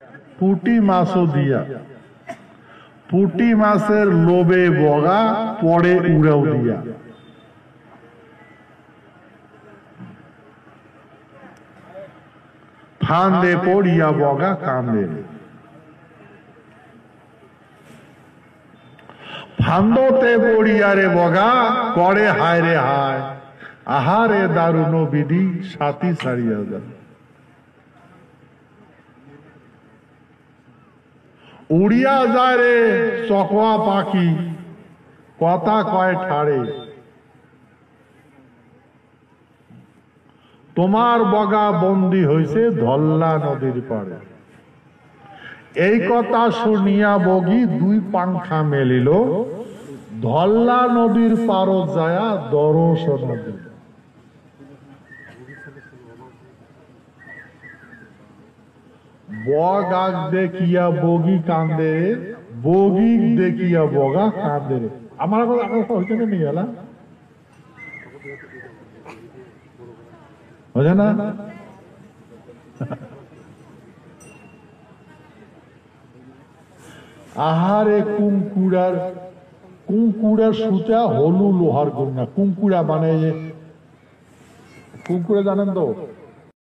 পুঁটি মাছও দিয়া, পুঁটি মাছের লোভে বগা পড়ে উড়াও দিয়া। ফান্দে পড়িয়া বগা কান্দে, ফান্দতে পড়িয়া রে বগা করে হায় রে হায়, আহারে দারুণ বিধি সাথী ছাড়িয়া যায়। উড়িয়া যায় রে চকোয়া পাখি, কথা কয় ঠাড়ে, তোমার বগা বন্দী হইছে ধল্লা নদীর পাড়ে। এই কথা শুনিয়া বগি দুই পাংখা মেলিল, ধল্লা নদীর পারত যায়া দর্শন দিল। বগা দেখিয়া বগি কান্দে, বগি দেখিয়া বগা কান্দে। আমার কথা ওইখানে নিয়ে গেলাম, বুঝে না? আহারে কুঙ্কুড়ার, কুঙ্কুড়ার সুতা হলু লোহার গঙ্গা। কুঙ্কুড়া মানে কুঙ্কুড়া জানেন তো,